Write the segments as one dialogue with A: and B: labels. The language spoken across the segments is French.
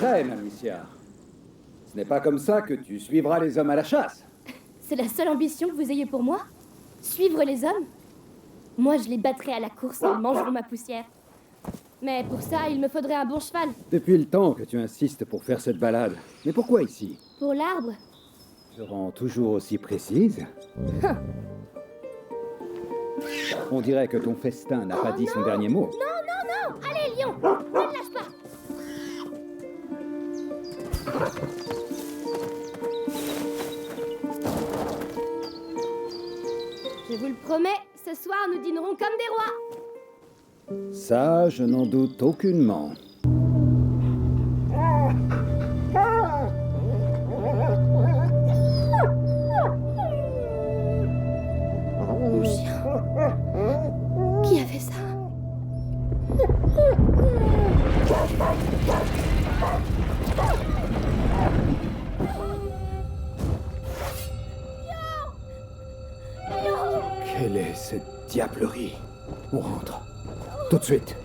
A: traîne, Amicia. Ce n'est pas comme ça que tu suivras les hommes à la chasse.
B: C'est la seule ambition que vous ayez pour moi? Suivre les hommes? Moi, je les battrai à la course et ils mangeront ma poussière. Mais pour ça, il me faudrait un bon cheval.
A: Depuis le temps que tu insistes pour faire cette balade. Mais pourquoi ici?
B: Pour l'arbre?
A: Je rends toujours aussi précise. On dirait que ton festin n'a pas dit son dernier mot.
B: Non! Allez, lion! Ne me lâche pas! Je vous le promets, ce soir, nous dînerons comme des rois.
A: Ça, je n'en doute aucunement.
B: Mon chien. Qui a fait ça?
A: Quelle est cette diablerie? On rentre. Tout de suite.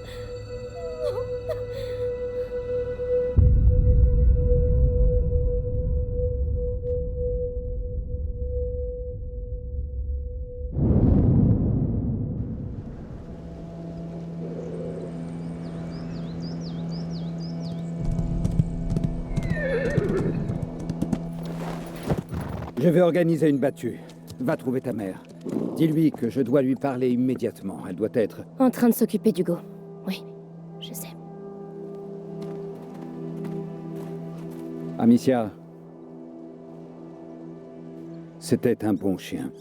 A: Je vais organiser une battue. Va trouver ta mère. Dis-lui que je dois lui parler immédiatement. Elle doit être...
B: En train de s'occuper d'Hugo. Oui, je sais.
A: Amicia. C'était un bon chien.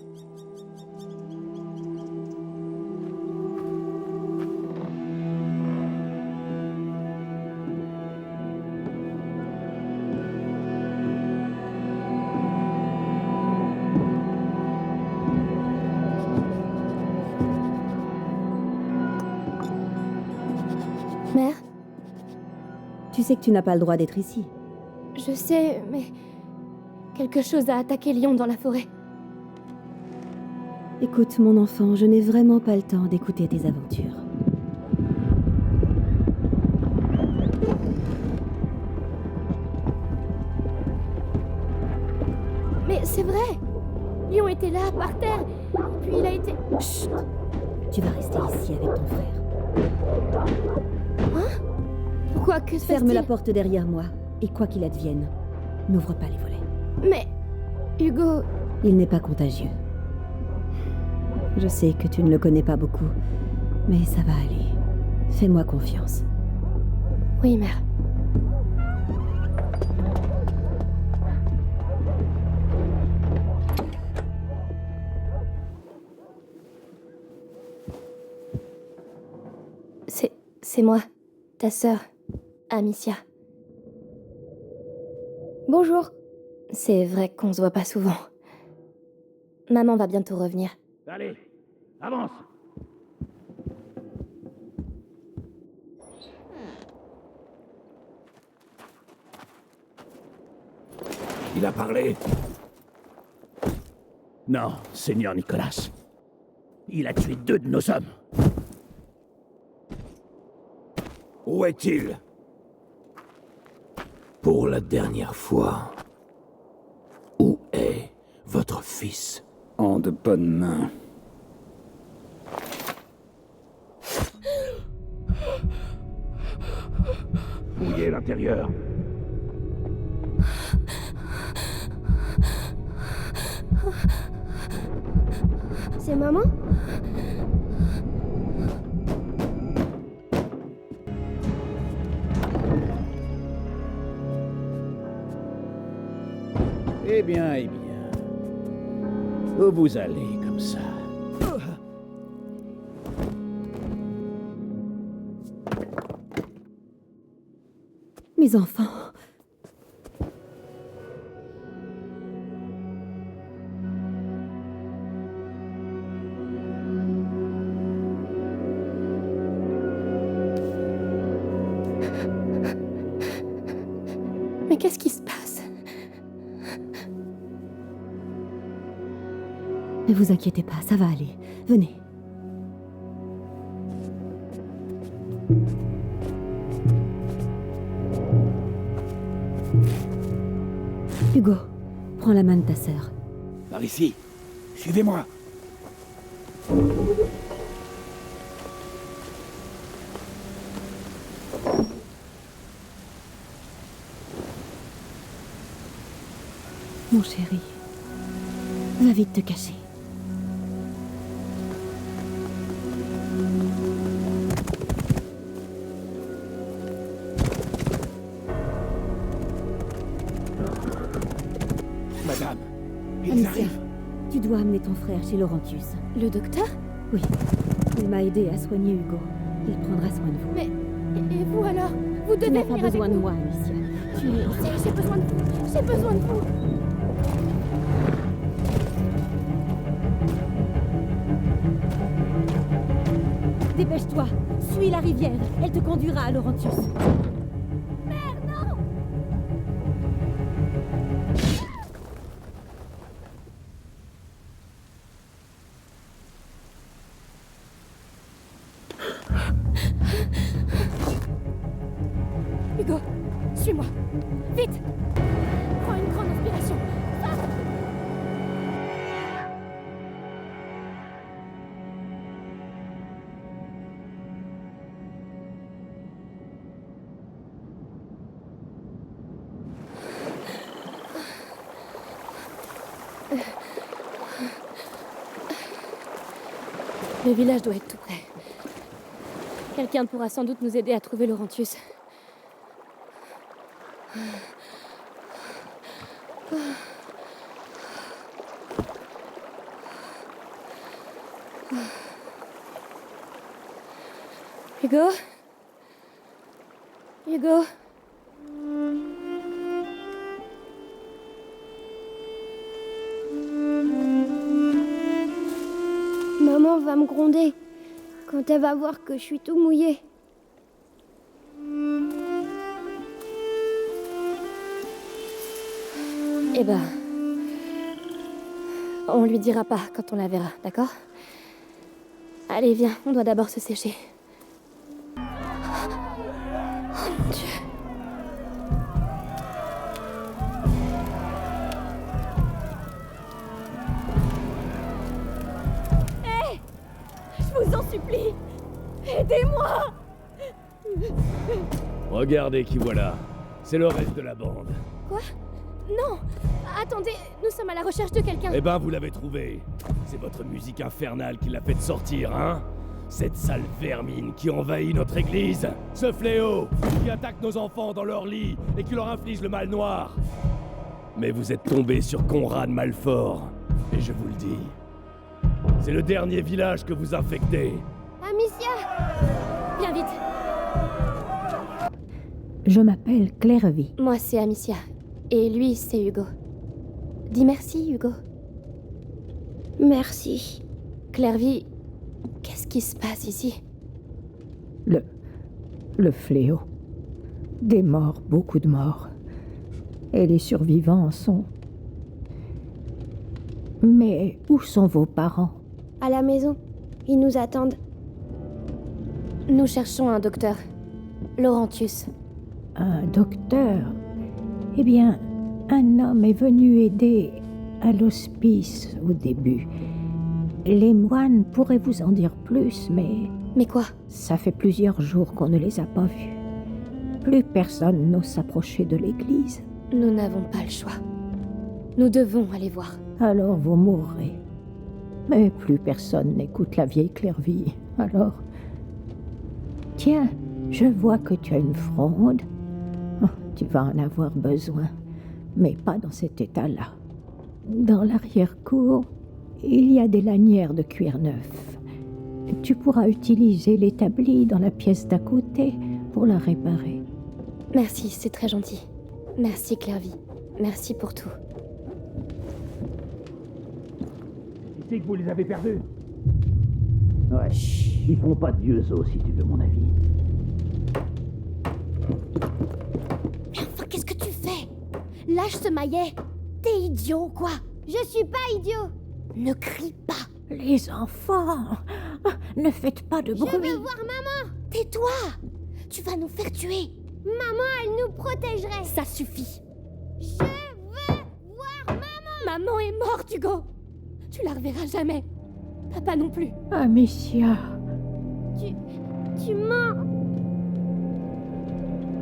B: Mère?
C: Tu sais que tu n'as pas le droit d'être ici.
B: Je sais, mais... quelque chose a attaqué Lion dans la forêt.
C: Écoute, mon enfant, je n'ai vraiment pas le temps d'écouter tes aventures.
B: Mais c'est vrai! Lion était là, par terre, puis il a été...
C: Chut! Tu vas rester ici avec ton frère.
B: Hein? Pourquoi? Que se
C: Ferme
B: passe-t-il?
C: la porte derrière moi, et quoi qu'il advienne, n'ouvre pas les volets.
B: Mais... Hugo...
C: Il n'est pas contagieux. Je sais que tu ne le connais pas beaucoup, mais ça va aller. Fais-moi confiance.
B: Oui, mère. C'est moi, ta sœur, Amicia. Bonjour. C'est vrai qu'on se voit pas souvent. Maman va bientôt revenir.
D: Allez, avance! Il a parlé? Non, Seigneur Nicolas. Il a tué 2 de nos hommes. Où est-il? Pour la dernière fois, où est votre fils?
A: En de bonnes mains.
D: Fouillez l'intérieur.
B: C'est maman?
D: Eh bien, eh bien. Où vous allez comme ça?
C: Mes enfants...
B: Mais qu'est-ce qui se passe?
C: Ne vous inquiétez pas, ça va aller. Venez. Hugo, prends la main de ta sœur.
D: Par ici. Suivez-moi.
C: Mon chéri, va vite te cacher.
D: Madame, ils
C: Amicia,
D: arrivent.
C: tu dois amener ton frère chez Laurentius.
B: Le docteur?
C: Oui, il m'a aidé à soigner Hugo. Il prendra soin de vous.
B: Mais... Et vous alors? Vous
C: Tu
B: devez
C: n'as pas
B: venir
C: besoin
B: avec
C: de
B: nous.
C: moi, Amicia.
B: J'ai besoin de vous. J'ai besoin de vous.
C: Dépêche-toi, suis la rivière. Elle te conduira à Laurentius.
B: Hugo, suis-moi. Vite. Prends une grande inspiration. Vite. Le village doit être tout près. Quelqu'un pourra sans doute nous aider à trouver Laurentius. Hugo? Hugo?
E: Maman va me gronder quand elle va voir que je suis tout mouillé.
B: Eh ben... On lui dira pas quand on la verra, d'accord? Allez, viens, on doit d'abord se sécher. Oh mon Dieu. Je vous en supplie! Aidez-moi!
F: Regardez qui voilà. C'est le reste de la bande.
B: Quoi? Non! Attendez, nous sommes à la recherche de quelqu'un.
F: Eh ben, vous l'avez trouvé. C'est votre musique infernale qui l'a fait sortir, hein? Cette sale vermine qui envahit notre église. Ce fléau qui attaque nos enfants dans leur lit et qui leur inflige le mal noir. Mais vous êtes tombé sur Conrad Malfort. Et je vous le dis, c'est le dernier village que vous infectez.
E: Amicia!
B: Viens vite!
C: Je m'appelle Clairvy.
B: Moi, c'est Amicia. Et lui, c'est Hugo. Dis merci, Hugo.
E: Merci.
B: Clairvy, qu'est-ce qui se passe ici?
G: Le fléau. Des morts, beaucoup de morts. Et les survivants sont... Mais où sont vos parents?
E: À la maison, ils nous attendent.
B: Nous cherchons un docteur. Laurentius.
G: Un docteur? Eh bien, un homme est venu aider à l'hospice au début. Les moines pourraient vous en dire plus, mais
B: Mais quoi?
G: ça fait plusieurs jours qu'on ne les a pas vus. Plus personne n'ose s'approcher de l'église.
B: Nous n'avons pas le choix. Nous devons aller voir.
G: Alors vous mourrez. Mais plus personne n'écoute la vieille Clairvy. Alors... Tiens, je vois que tu as une fronde. Oh, tu vas en avoir besoin, mais pas dans cet état-là. Dans l'arrière-cour, il y a des lanières de cuir neuf. Tu pourras utiliser l'établi dans la pièce d'à côté pour la réparer.
B: Merci, c'est très gentil. Merci, Clairvy. Merci pour tout.
D: C'est que vous les avez perdus. Ouais. Ils font pas de vieux os, si tu veux mon avis.
B: Mais enfin, qu'est-ce que tu fais? Lâche ce maillet. T'es idiot ou quoi?
E: Je suis pas idiot.
B: Ne crie pas.
G: Les enfants, ne faites pas de bruit.
E: Je veux voir maman.
B: Tais-toi. Tu vas nous faire tuer.
E: Maman, elle nous protégerait.
B: Ça suffit.
E: Je veux
B: Maman est morte, Hugo. Tu la reverras jamais. Papa non plus.
G: Amicia.
E: Tu mens.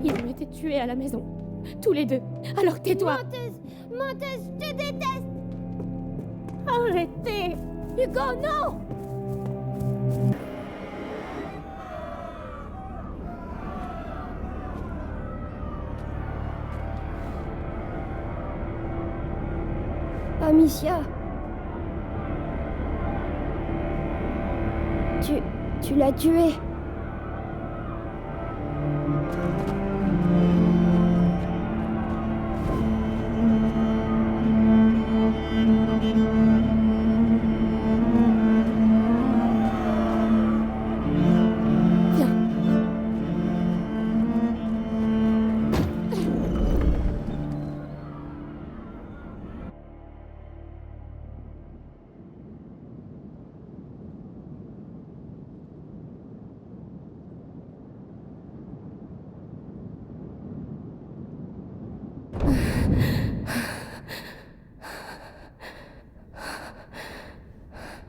B: Ils ont été tués à la maison. Tous les deux. Alors tais-toi.
E: Menteuse, je te déteste.
B: Arrêtez. Hugo, non.
E: Amicia. Tu l'as tué.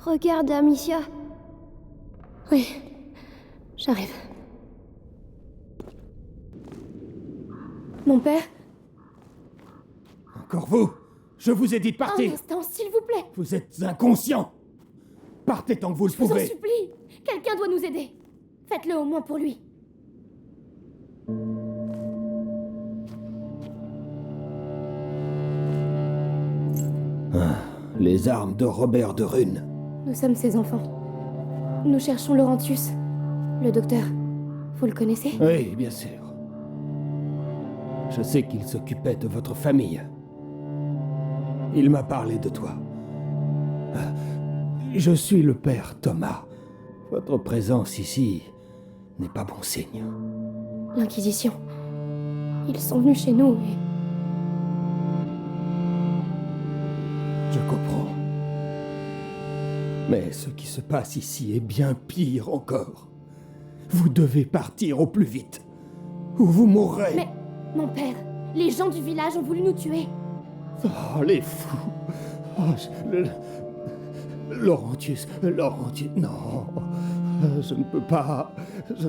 E: Regarde, Amicia.
B: Oui, j'arrive. Mon père?
F: Encore vous? Je vous ai dit de
B: Un
F: partir.
B: instant, s'il vous plaît.
F: Vous êtes inconscient. Partez tant que vous le
B: Je vous en
F: pouvez.
B: supplie. Quelqu'un doit nous aider. Faites-le au moins pour lui.
F: Les armes de Robert de Rune.
B: Nous sommes ses enfants. Nous cherchons Laurentius, le docteur. Vous le connaissez?
F: Oui, bien sûr. Je sais qu'il s'occupait de votre famille. Il m'a parlé de toi. Je suis le père Thomas. Votre présence ici n'est pas bon signe.
B: L'Inquisition. Ils sont venus chez nous et...
F: Je comprends. Mais ce qui se passe ici est bien pire encore. Vous devez partir au plus vite, ou vous mourrez.
B: Mais, mon père, les gens du village ont voulu nous tuer.
F: Oh, les fous. Oh, Laurentius, non. Je ne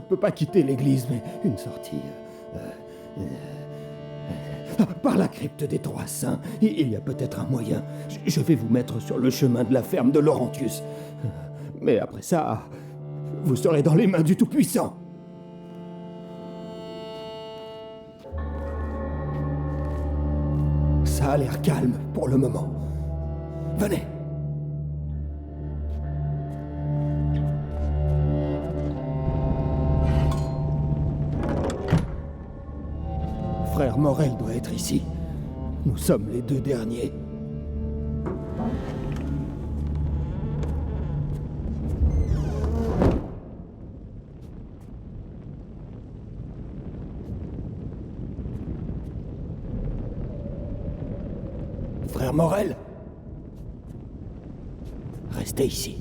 F: peux pas quitter l'église, mais une sortie. Par la crypte des Trois Saints, il y a peut-être un moyen. Je vais vous mettre sur le chemin de la ferme de Laurentius. Mais après ça, vous serez dans les mains du Tout-Puissant. Ça a l'air calme pour le moment. Venez. Frère Morel doit être ici. Nous sommes les deux derniers. Frère Morel, restez ici.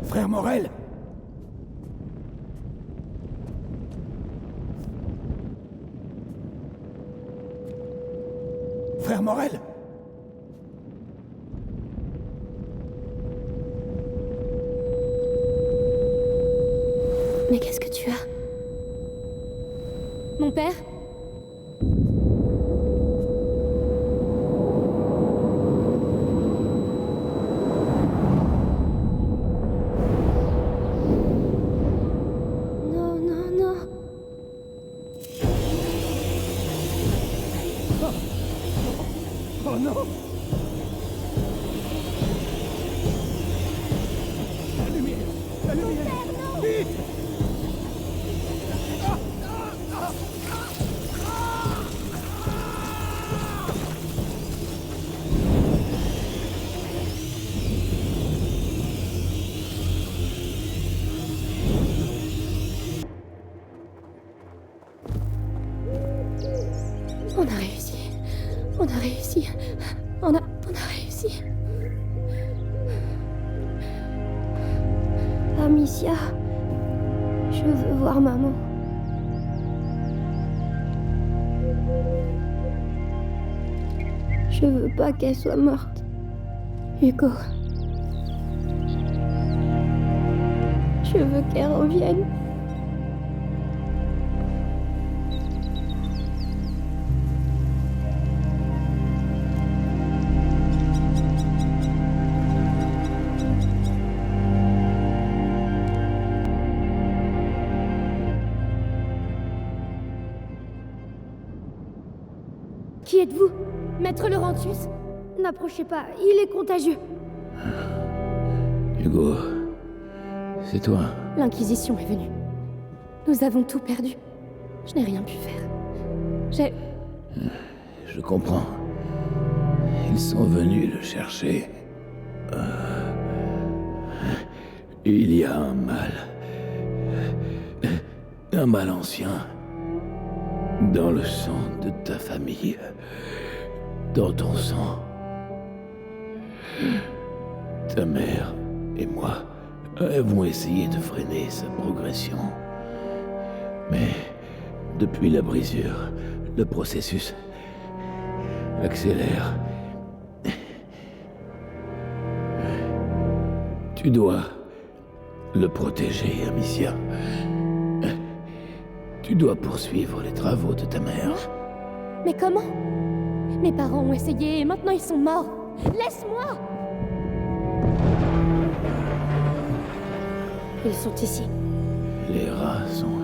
F: Frère Morel. Frère Morel.
B: Mais qu'est-ce que tu as? Mon père?
E: Non, non, non.
F: Oh non! La lumière! La lumière! Vite!
B: On a réussi. On a réussi. On a réussi.
E: Amicia. Je veux voir maman. Je veux pas qu'elle soit morte.
B: Hugo,
E: Je veux qu'elle revienne.
B: qui êtes-vous? Maître Laurentius?
E: N'approchez pas, il est contagieux.
D: Hugo, c'est toi.
B: L'Inquisition est venue. Nous avons tout perdu. Je n'ai rien pu faire.
D: Je comprends. Ils sont venus le chercher. Il y a un mal. Un mal ancien. Dans le sang de ta famille. Dans ton sang. Ta mère et moi avons essayé de freiner sa progression. Mais depuis la brisure, le processus accélère. Tu dois le protéger, Amicia. Tu dois poursuivre les travaux de ta mère.
B: Mais comment? Mes parents ont essayé et maintenant ils sont morts. Laisse-moi! Ils sont ici.
D: Les rats sont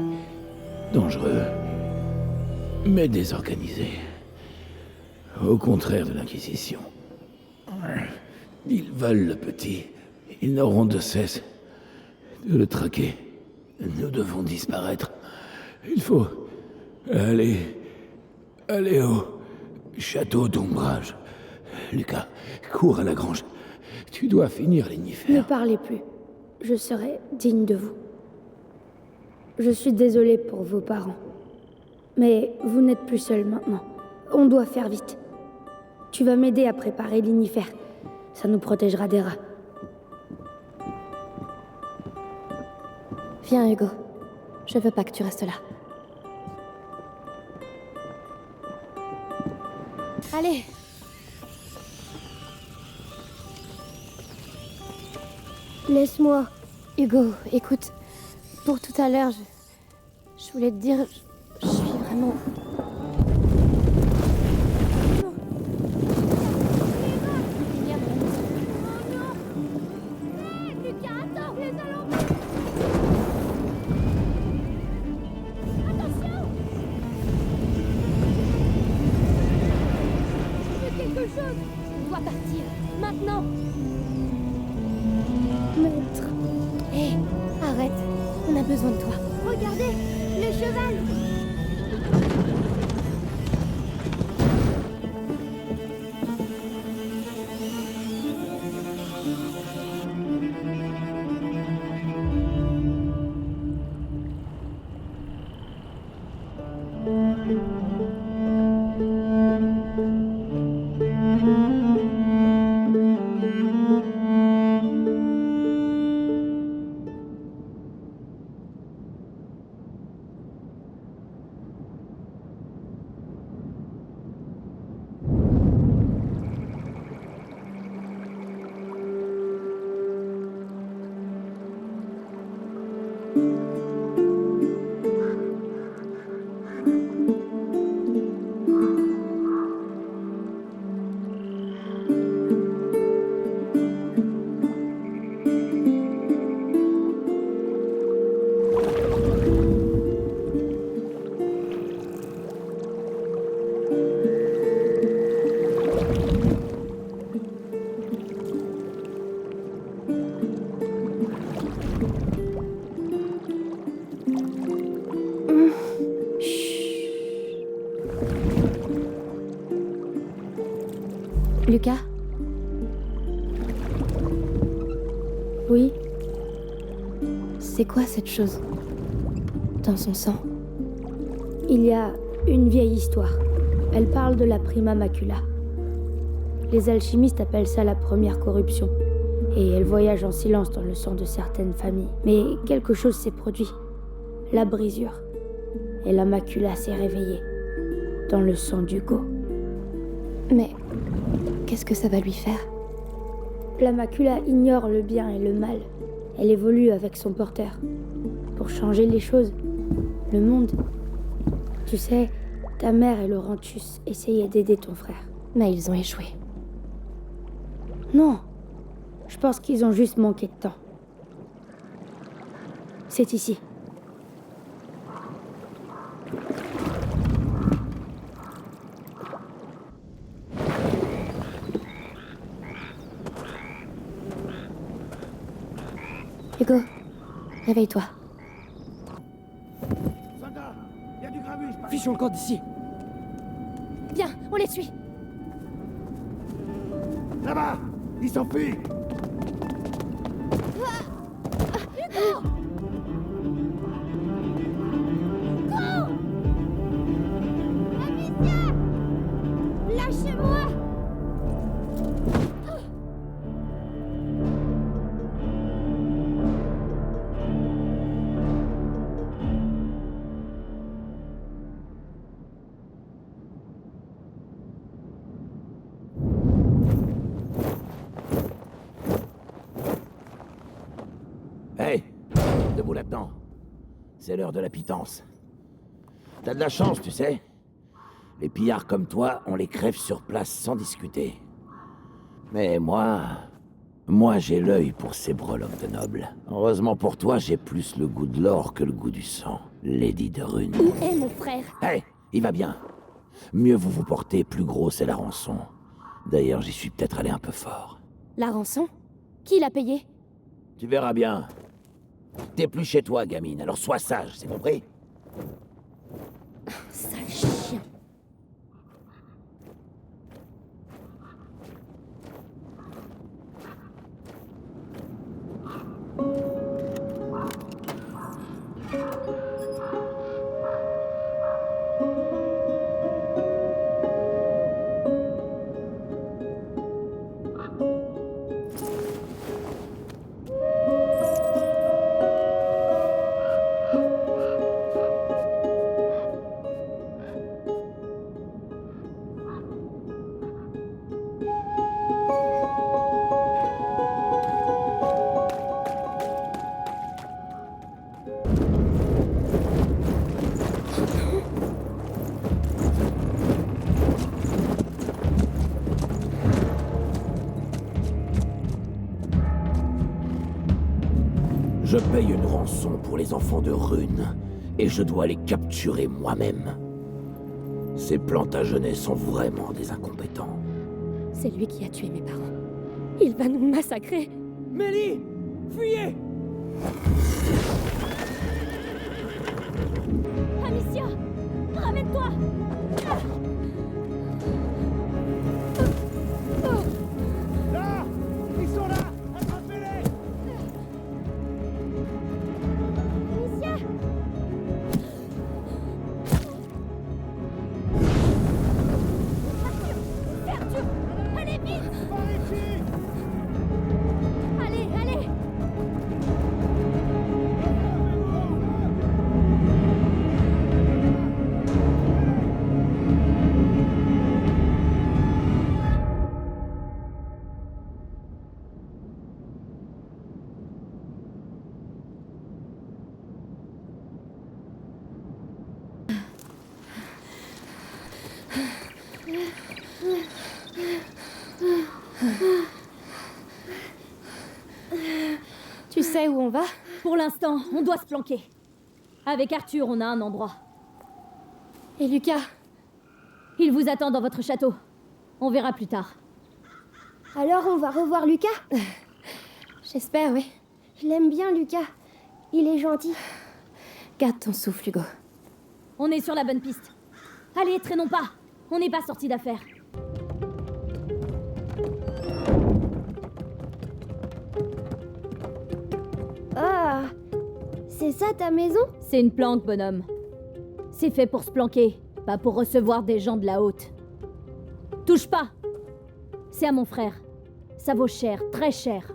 D: dangereux, mais désorganisés. Au contraire de l'Inquisition. Ils veulent le petit. Ils n'auront de cesse de le traquer. Nous devons disparaître. Il faut aller au château d'ombrage. Lucas, cours à la grange. Tu dois finir
E: Ne
D: l'Innifer.
E: parlez plus. Je serai digne de vous. Je suis désolée pour vos parents. Mais vous n'êtes plus seul maintenant. On doit faire vite. Tu vas m'aider à préparer l'Innifer. Ça nous protégera des rats.
B: Viens, Hugo. Je veux pas que tu restes là. Allez!
E: Laisse-moi.
B: Hugo, écoute. Pour tout à l'heure, je voulais te dire... Je suis vraiment... On doit partir, maintenant!
E: Maître.
B: Hé, arrête, on a besoin de toi.
E: Regardez, le cheval.
B: Lucas?
E: Oui,
B: C'est quoi cette chose? Dans son sang?
E: il y a une vieille histoire. Elle parle de la prima macula. Les alchimistes appellent ça la première corruption. Et elle voyage en silence dans le sang de certaines familles. Mais quelque chose s'est produit. La brisure. Et la macula s'est réveillée. Dans le sang d'Hugo.
B: Mais Qu'est-ce que ça va lui faire?
E: La macula ignore le bien et le mal. Elle évolue avec son porteur. Pour changer les choses, le monde. Tu sais, ta mère et Laurentius essayaient d'aider ton frère.
B: Mais ils ont échoué.
E: Non, je pense qu'ils ont juste manqué de temps. C'est ici.
B: Hugo, réveille-toi.
A: Fichons le camp d'ici.
B: Viens, on les suit.
F: Là-bas! Il s'enfuit!
B: Lâchez-moi!
D: Hey, debout là-dedans. C'est l'heure de la pitance. T'as de la chance, tu sais. Les pillards comme toi, on les crève sur place sans discuter. Mais moi j'ai l'œil pour ces breloques de nobles. Heureusement pour toi, j'ai plus le goût de l'or que le goût du sang. Lady de Rune.
B: Où est mon frère?
D: Hey, il va bien. Mieux vous vous portez, plus gros c'est la rançon. D'ailleurs, j'y suis peut-être allé un peu fort.
B: La rançon? Qui l'a payée?
D: Tu verras bien. T'es plus chez toi, gamine, alors sois sage, c'est compris?
B: Sale chien.
D: Je paye une rançon pour les enfants de Rune, et je dois les capturer moi-même. Ces Plantagenets sont vraiment des incompétents.
B: C'est lui qui a tué mes parents. Il va nous massacrer.
A: Mélie! Fuyez!
B: Amicia! Ramène-toi!
F: Là! Ils sont là! Attrapez-les!
B: Amicia! Arthur! Allez, vite!
F: Par ici!
B: Allez, allez! Tu sais où on va?
C: Pour l'instant, on doit se planquer. Avec Arthur, on a un endroit.
B: Et Lucas?
C: Il vous attend dans votre château. On verra plus tard.
E: Alors on va revoir Lucas?
B: J'espère, oui.
E: Je l'aime bien, Lucas. Il est gentil.
B: Garde ton souffle, Hugo.
C: On est sur la bonne piste. Allez, traînons pas. On n'est pas sortis d'affaire.
E: Ah, c'est ça ta maison?
C: C'est une planque, bonhomme. C'est fait pour se planquer, pas pour recevoir des gens de la haute. Touche pas. C'est à mon frère. Ça vaut cher, très cher.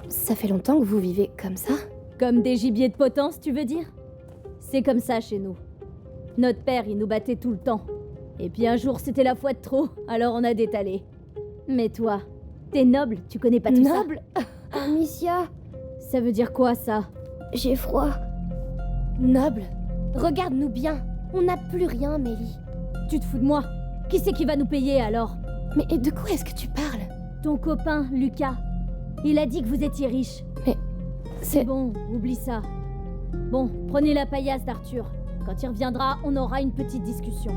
B: Ça fait longtemps que vous vivez comme ça?
C: Comme des gibiers de potence, tu veux dire? C'est comme ça chez nous. Notre père, il nous battait tout le temps. Et puis un jour, c'était la fois de trop, alors on a détalé. Mais toi, t'es noble, tu connais pas tout ça.
E: Noble Amicia,
C: Ça veut dire quoi, ça?
E: j'ai froid.
B: Noble, regarde-nous bien. On n'a plus rien, Mélie.
C: Tu te fous de moi? Qui c'est qui va nous payer, alors?
B: Mais de quoi est-ce que tu parles?
C: Ton copain, Lucas. Il a dit que vous étiez riche.
B: Mais
C: C'est bon, oublie ça. Bon, prenez la paillasse d'Arthur. Quand il reviendra, on aura une petite discussion.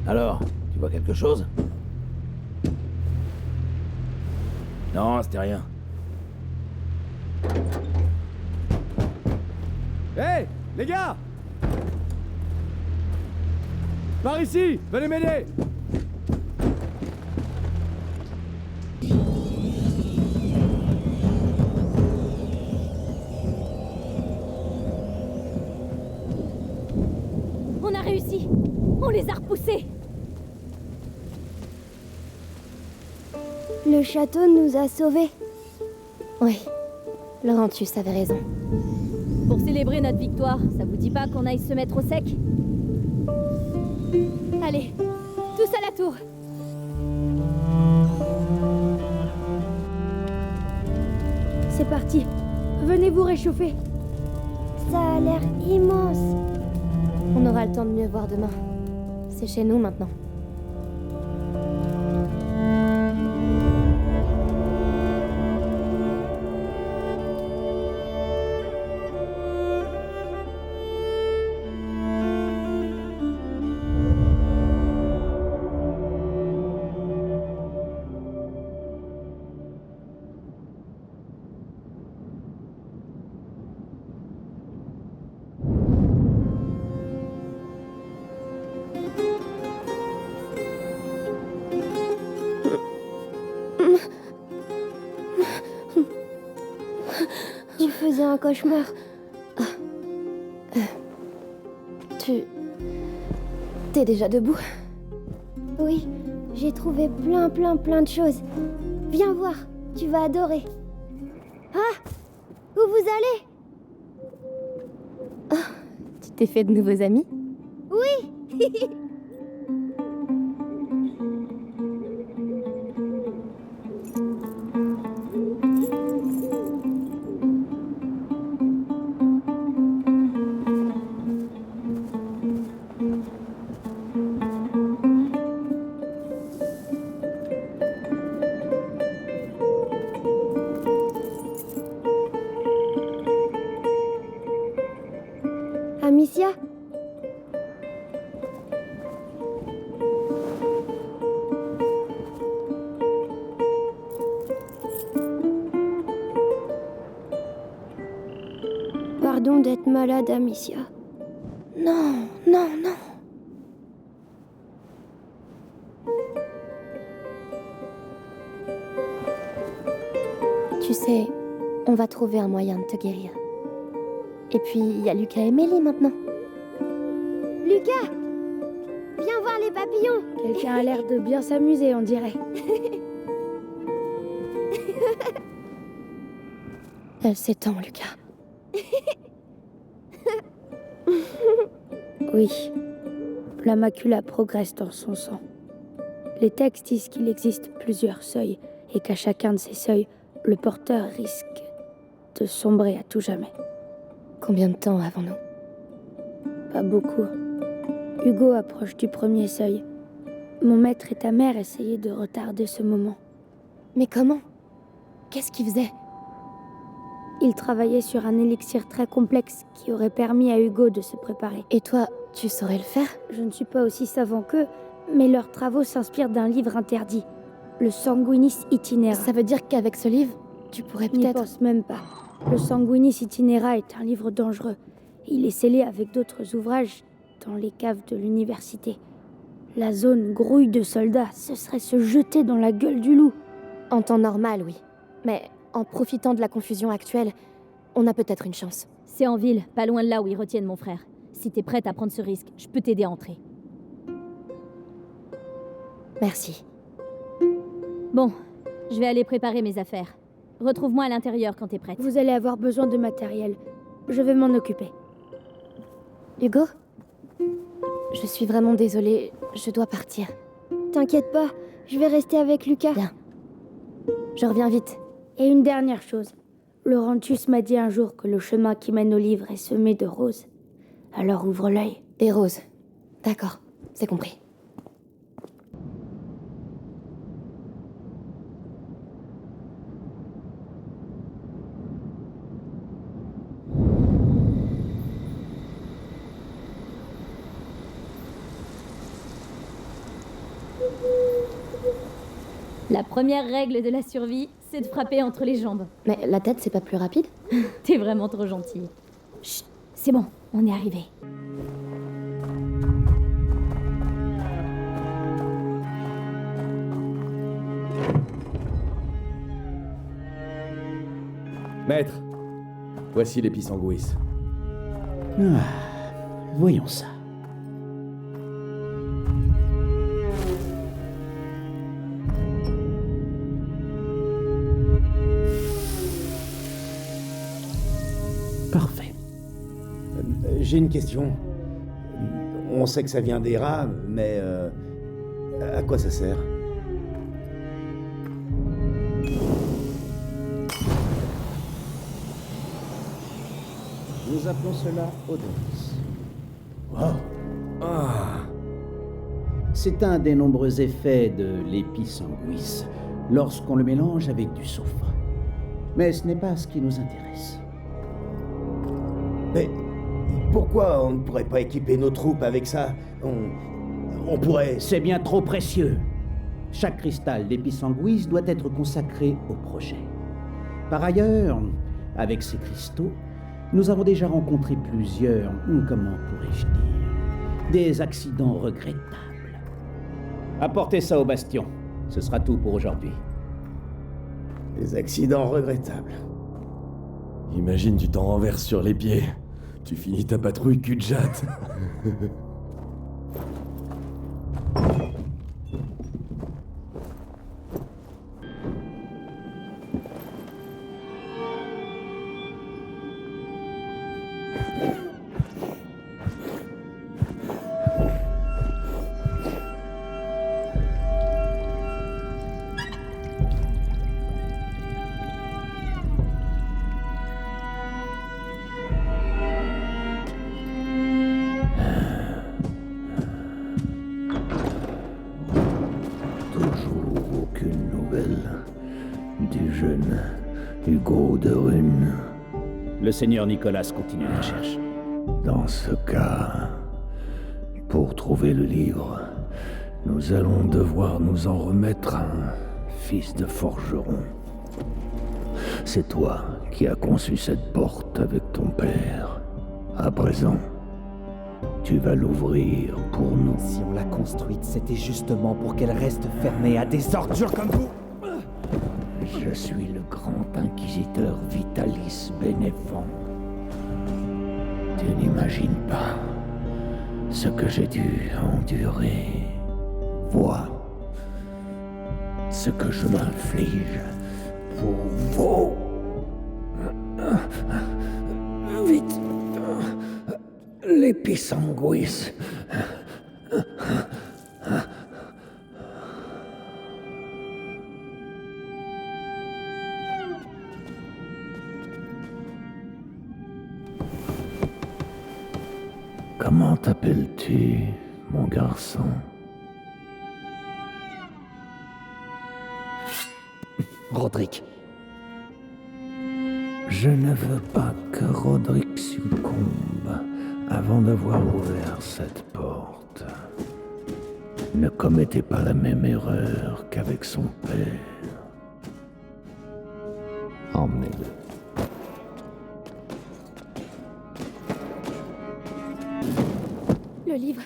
D: Alors, tu vois quelque chose? Non, c'était rien.
F: Hé, les gars! Par ici! Venez m'aider!
C: On a réussi! On les a repoussés!
E: Le château nous a sauvés.
B: oui, Laurentius avait raison.
C: Pour célébrer notre victoire, ça vous dit pas qu'on aille se mettre au sec?
B: Allez, tous à la tour.
E: C'est parti. Venez vous réchauffer. Ça a l'air immense.
B: On aura le temps de mieux voir demain. C'est chez nous maintenant.
E: Tu faisais un cauchemar.
B: T'es déjà debout?
E: Oui, j'ai trouvé plein de choses. Viens voir, tu vas adorer. Ah! Où vous allez?
B: Tu t'es fait de nouveaux amis?
E: Oui! Amicia? Pardon d'être malade, Amicia.
B: Non, non, non. Tu sais, on va trouver un moyen de te guérir. Et puis, il y a Lucas et Mélie maintenant.
E: Lucas! Viens voir les papillons! Quelqu'un a l'air de bien s'amuser, on dirait.
B: Elle s'étend, Lucas.
E: Oui, la macula progresse dans son sang. Les textes disent qu'il existe plusieurs seuils et qu'à chacun de ces seuils, le porteur risque de sombrer à tout jamais.
B: Combien de temps avons-nous?
E: Pas beaucoup. Hugo approche du premier seuil. Mon maître et ta mère essayaient de retarder ce moment.
B: Mais comment? Qu'est-ce qu'il faisait?
E: Ils travaillaient sur un élixir très complexe qui aurait permis à Hugo de se préparer.
B: Et toi, tu saurais le faire?
E: Je ne suis pas aussi savant qu'eux, mais leurs travaux s'inspirent d'un livre interdit, le Sanguinis Itinera.
B: Ça veut dire qu'avec ce livre, tu pourrais
E: N'y
B: peut-être...
E: pense même pas. Le Sanguinis Itinera est un livre dangereux. Il est scellé avec d'autres ouvrages dans les caves de l'université. La zone grouille de soldats, ce serait se jeter dans la gueule du loup.
B: En temps normal, oui. Mais en profitant de la confusion actuelle, on a peut-être une chance.
C: C'est en ville, pas loin de là où ils retiennent mon frère. Si t'es prête à prendre ce risque, je peux t'aider à entrer.
B: Merci.
C: Bon, je vais aller préparer mes affaires. Retrouve-moi à l'intérieur quand t'es prête.
E: Vous allez avoir besoin de matériel. Je vais m'en occuper.
B: Hugo? Je suis vraiment désolée, je dois partir.
E: T'inquiète pas, je vais rester avec Lucas.
B: Bien. Je reviens vite.
E: Et une dernière chose. Laurentius m'a dit un jour que le chemin qui mène au livre est semé de roses. Alors ouvre l'œil.
B: Et Rose. D'accord, c'est compris.
C: La première règle de la survie, c'est de frapper entre les jambes.
B: Mais la tête, c'est pas plus rapide?
C: T'es vraiment trop gentille. Chut, c'est bon, on est arrivé.
F: Maître, voici les pissenguis.
H: Voyons ça. Parfait.
I: J'ai une question. On sait que ça vient des rats, mais à quoi ça sert?
H: Nous appelons cela Odoris. C'est un des nombreux effets de l'épisanguis lorsqu'on le mélange avec du soufre. Mais ce n'est pas ce qui nous intéresse.
I: Mais pourquoi on ne pourrait pas équiper nos troupes avec ça? On pourrait...
H: C'est bien trop précieux. Chaque cristal d'épisanguis doit être consacré au projet. Par ailleurs, avec ces cristaux, nous avons déjà rencontré plusieurs, comment pourrais-je dire, des accidents regrettables. Apportez ça au bastion. Ce sera tout pour aujourd'hui.
I: Des accidents regrettables.
F: Imagine, tu t'en renverses sur les pieds. Tu finis ta patrouille cul de jatte.
D: Aucune nouvelle du jeune Hugo de Rune.
H: Le seigneur Nicolas continue la recherche.
D: Dans ce cas, pour trouver le livre, nous allons devoir nous en remettre à un fils de forgeron. C'est toi qui as conçu cette porte avec ton père. À présent, tu vas l'ouvrir pour nous.
A: Si on l'a construite, c'était justement pour qu'elle reste fermée à des ordures comme vous.
D: Je suis le grand inquisiteur Vitalis Bénévent. Tu n'imagines pas ce que j'ai dû endurer. Vois ce que je m'inflige pour vous. Vite, les pissenguis. Comment t'appelles-tu, mon garçon?
A: Roderick.
D: Je ne veux pas que Roderick succombe avant d'avoir ouvert cette porte. Ne commettez pas la même erreur qu'avec son père. Emmenez-le.
B: Le livre,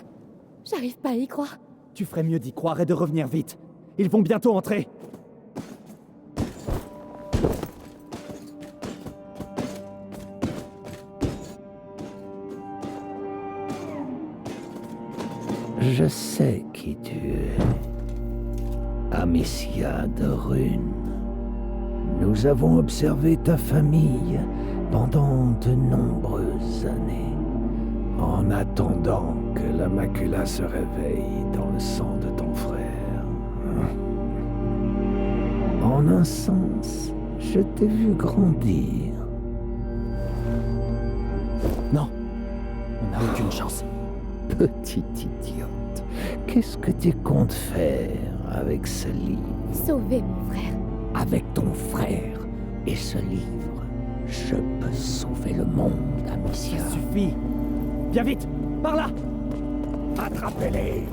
B: j'arrive pas à y croire.
A: Tu ferais mieux d'y croire et de revenir vite. Ils vont bientôt entrer.
D: Je sais qui tu es. Amicia de Rune. Nous avons observé ta famille pendant de nombreuses années, en attendant que la macula se réveille dans le sang de ton frère. En un sens, je t'ai vu grandir.
A: Non, on n'a aucune chance.
D: Petit idiote, qu'est-ce que tu comptes faire avec ce livre?
B: Sauver mon frère.
D: Avec ton frère et ce livre, je peux sauver le monde, Amicia.
A: Ça suffit. Viens vite, par là.
D: Attrapez-les.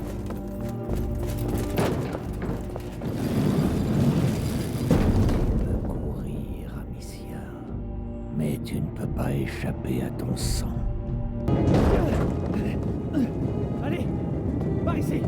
D: Tu peux courir, Amicia, mais tu ne peux pas échapper à ton sang.
A: Allez, par ici.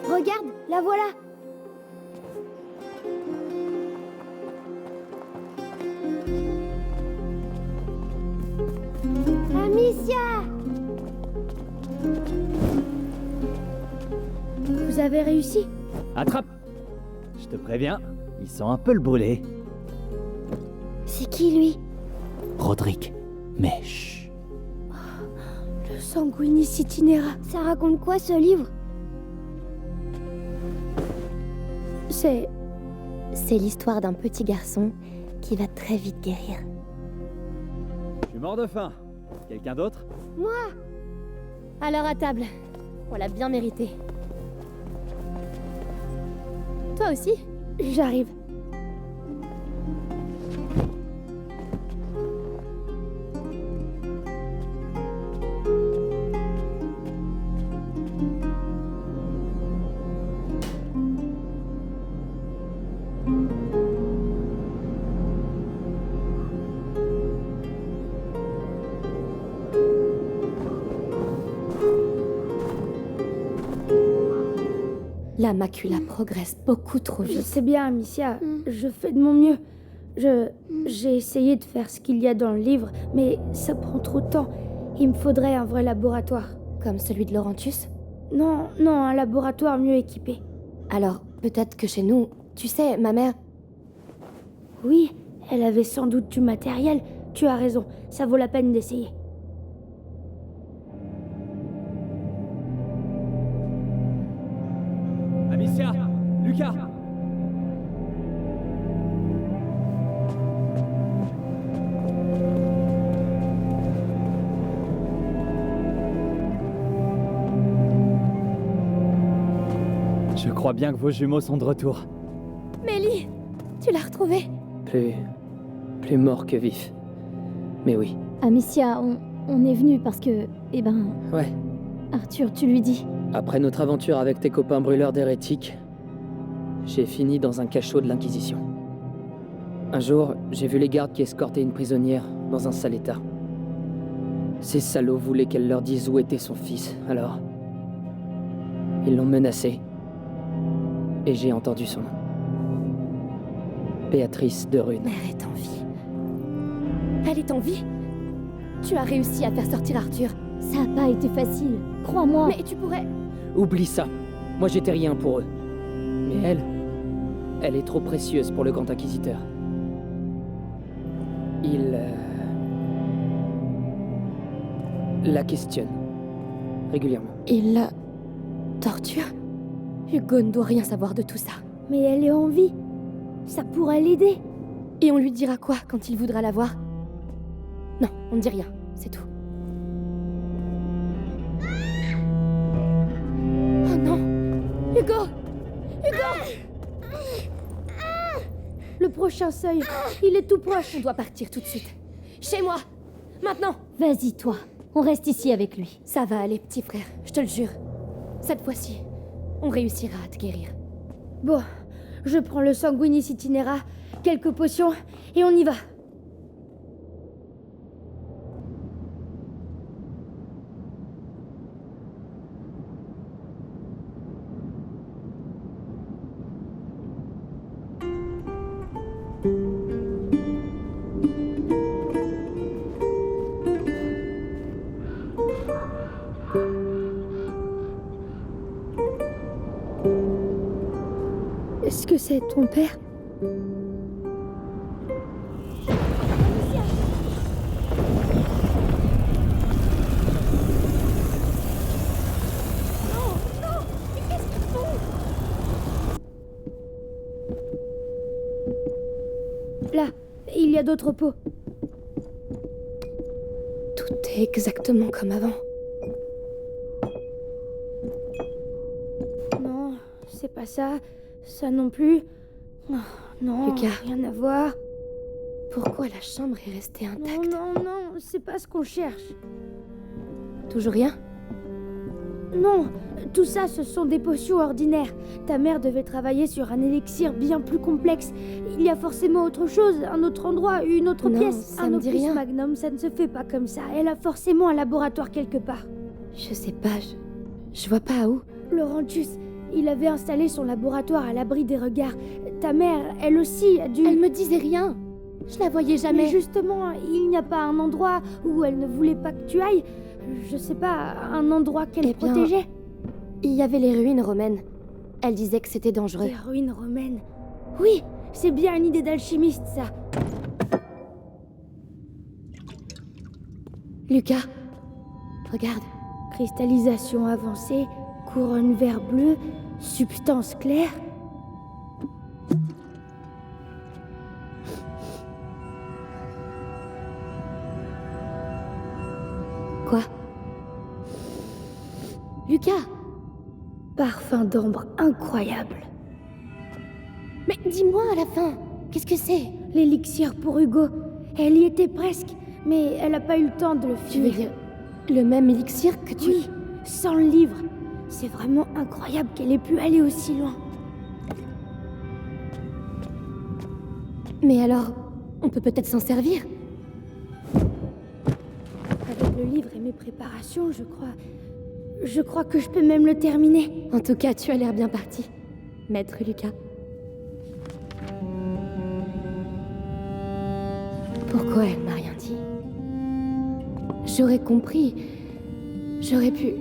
E: Regarde, la voilà. Amicia! Vous avez réussi?
A: Attrape. Je te préviens, ils sont un peu le brûlé.
E: C'est qui lui?
A: Roderick, mais chut.
E: Le Sanguinis Itinera. Ça raconte quoi ce livre?
B: C'est l'histoire d'un petit garçon qui va très vite guérir.
A: Je suis mort de faim. Quelqu'un d'autre?
B: Alors à table. On l'a bien mérité. Toi aussi?
E: J'arrive.
B: La macula progresse beaucoup trop
E: Je
B: vite.
E: sais bien, Amicia. Je fais de mon mieux. J'ai essayé de faire ce qu'il y a dans le livre, mais ça prend trop de temps. Il me faudrait un vrai laboratoire.
B: Comme celui de Laurentius.
E: Non, un laboratoire mieux équipé.
B: Alors, peut-être que chez nous, tu sais, ma mère...
E: Oui, elle avait sans doute du matériel. Tu as raison, ça vaut la peine d'essayer.
A: Amicia, Lucas. Je crois bien que vos jumeaux sont de retour.
B: Mélie, tu l'as retrouvée?
J: Plus mort que vif. Mais oui.
C: Amicia, on est venu parce que... Eh ben...
J: Ouais.
C: Arthur, tu lui dis.
J: Après notre aventure avec tes copains brûleurs d'hérétiques, j'ai fini dans un cachot de l'Inquisition. Un jour, j'ai vu les gardes qui escortaient une prisonnière dans un sale état. Ces salauds voulaient qu'elle leur dise où était son fils, alors... Ils l'ont menacée. Et j'ai entendu son nom. Béatrice de Rune.
B: Mère est en vie. Elle est en vie? Tu as réussi à faire sortir Arthur.
C: Ça a pas été facile, crois-moi.
B: Mais tu pourrais...
J: Oublie ça. Moi, j'étais rien pour eux. Mais elle est trop précieuse pour le Grand Inquisiteur. Il... la questionne. Régulièrement.
B: Il la... torture? Hugo ne doit rien savoir de tout ça.
E: Mais elle est en vie. Ça pourrait l'aider.
B: Et on lui dira quoi quand il voudra la voir? Non, on ne dit rien, c'est tout. Oh non! Hugo! Hugo!
E: Le prochain seuil, il est tout proche.
B: On doit partir tout de suite. Chez moi! Maintenant!
C: Vas-y, toi. On reste ici avec lui.
B: Ça va aller, petit frère, je te le jure. Cette fois-ci, on réussira à te guérir.
E: Bon, je prends le Sanguinis Itinera, quelques potions, et on y va. Est-ce que c'est ton père? Là, il y a d'autres pots.
B: Tout est exactement comme avant.
E: Non, c'est pas ça. Ça non plus. Oh, non,
B: Lucas.
E: rien à voir.
B: Pourquoi la chambre est restée intacte?
E: Non, c'est pas ce qu'on cherche.
B: Toujours rien?
E: Non, tout ça, ce sont des potions ordinaires. Ta mère devait travailler sur un élixir bien plus complexe. Il y a forcément autre chose, un autre endroit, une autre
B: Non,
E: pièce.
B: ça
E: Un
B: me dit
E: opus
B: rien.
E: magnum, ça ne se fait pas comme ça. Elle a forcément un laboratoire quelque part.
B: Je sais pas, je vois pas où.
E: Laurentius, il avait installé son laboratoire à l'abri des regards. Ta mère, elle aussi, a dû...
B: Elle me disait rien. Je la voyais jamais.
E: Mais justement, il n'y a pas un endroit où elle ne voulait pas que tu ailles. Je sais pas, un endroit qu'elle
B: Eh bien,
E: protégeait.
B: Il y avait les ruines romaines. Elle disait que c'était dangereux.
E: Les ruines romaines. Oui, c'est bien une idée d'alchimiste, ça.
B: Lucas, regarde.
E: Cristallisation avancée, couronne vert bleu, substance claire.
B: Quoi? Lucas!
E: Parfum d'ambre incroyable.
B: Mais dis-moi à la fin, qu'est-ce que c'est?
E: L'élixir pour Hugo. Elle y était presque, mais elle n'a pas eu le temps de le
B: Tu veux
E: finir.
B: dire le même élixir que tu...
E: Oui, sans le livre. C'est vraiment incroyable qu'elle ait pu aller aussi loin.
B: Mais alors, on peut peut-être s'en servir?
E: Avec le livre et mes préparations, je crois que je peux même le terminer.
B: En tout cas, tu as l'air bien parti, maître Lucas. Pourquoi elle m'a rien dit? J'aurais compris. J'aurais pu...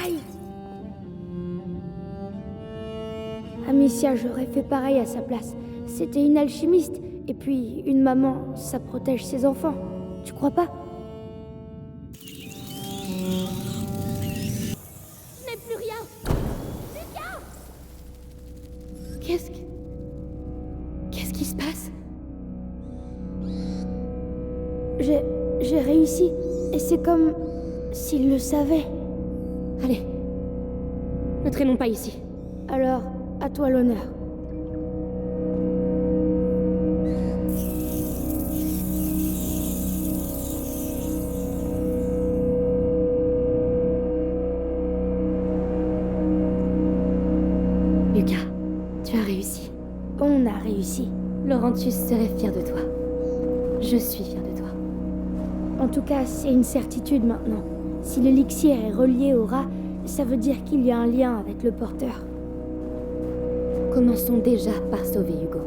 E: Aïe! Amicia, j'aurais fait pareil à sa place. C'était une alchimiste. Et puis, une maman, ça protège ses enfants. Tu crois pas?
B: Je n'ai plus rien! Lucas! Qu'est-ce qui se passe?
E: J'ai réussi. Et c'est comme s'il le savait.
B: Allez, ne traînons pas ici.
E: Alors, à toi l'honneur.
B: Lucas, tu as réussi.
E: On a réussi.
B: Laurentius serait fier de toi. Je suis fier de toi.
E: En tout cas, c'est une certitude maintenant. Si l'élixir est relié au rat, ça veut dire qu'il y a un lien avec le porteur.
B: Commençons déjà par sauver Hugo.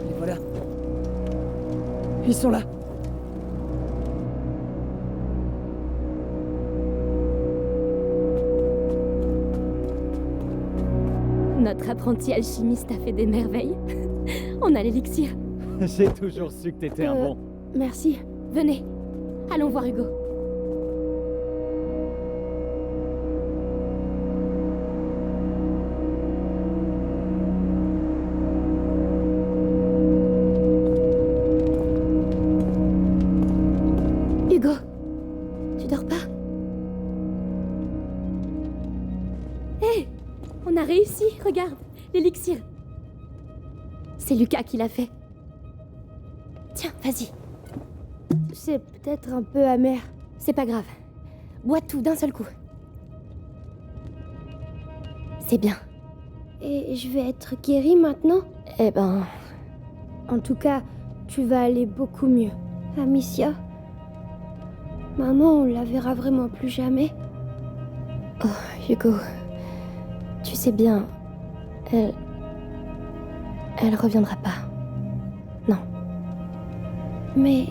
J: Et voilà. Ils sont là.
B: Notre apprenti alchimiste a fait des merveilles. On a l'élixir.
K: J'ai toujours su que t'étais un bon.
E: Merci.
B: Venez, allons voir Hugo. Hugo, tu dors pas? Hé, on a réussi, regarde, l'élixir. C'est Lucas qui l'a fait. Tiens, vas-y.
E: C'est peut-être un peu amer.
B: C'est pas grave. Bois tout d'un seul coup. C'est bien.
E: Et je vais être guérie maintenant?
B: Eh ben...
E: En tout cas, tu vas aller beaucoup mieux. Amicia? Maman, on la verra vraiment plus jamais?
B: Oh, Hugo... Tu sais bien... Elle reviendra pas. Non.
E: Mais...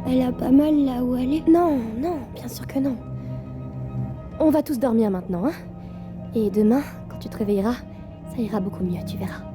E: elle a pas mal là où elle est?
B: Non, non, bien sûr que non. On va tous dormir maintenant, hein? Et demain, quand tu te réveilleras, ça ira beaucoup mieux, tu verras.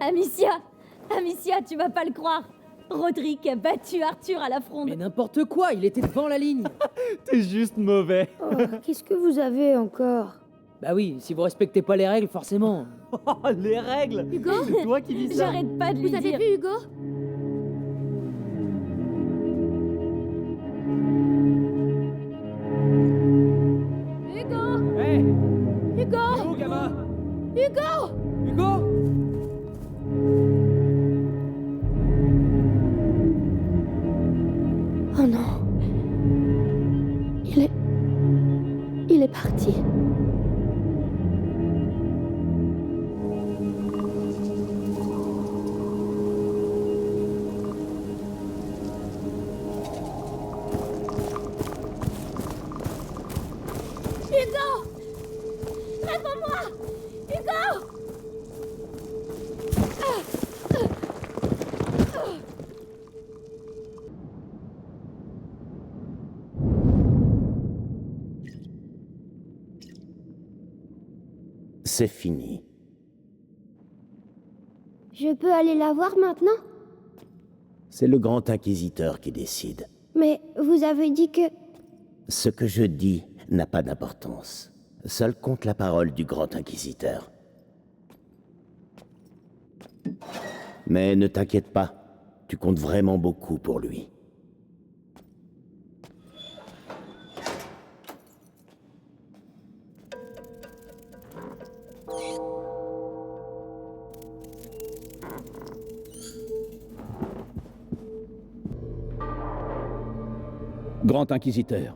C: Amicia! Amicia, tu vas pas le croire! Roderick a battu Arthur à la fronde.
J: Mais n'importe quoi, il était devant la ligne.
K: T'es juste mauvais.
E: Oh, qu'est-ce que vous avez encore?
J: Bah oui, si vous respectez pas les règles, forcément.
K: Oh, les règles.
B: Hugo?
K: C'est toi qui dis ça.
C: J'arrête pas de lui
B: Vous avez
C: dire.
B: vu Hugo? Hugo!
K: Hé,
B: Hugo!
K: où, gamin?
B: Hugo!
K: Hugo?
B: Oh non. Il est parti. Hugo! Réponds-moi! Hugo!
L: C'est fini.
E: Je peux aller la voir maintenant?
L: C'est le grand inquisiteur qui décide.
E: Mais vous avez dit que...
L: Ce que je dis n'a pas d'importance. Seule compte la parole du grand inquisiteur. Mais ne t'inquiète pas, tu comptes vraiment beaucoup pour lui.
H: Grand inquisiteur,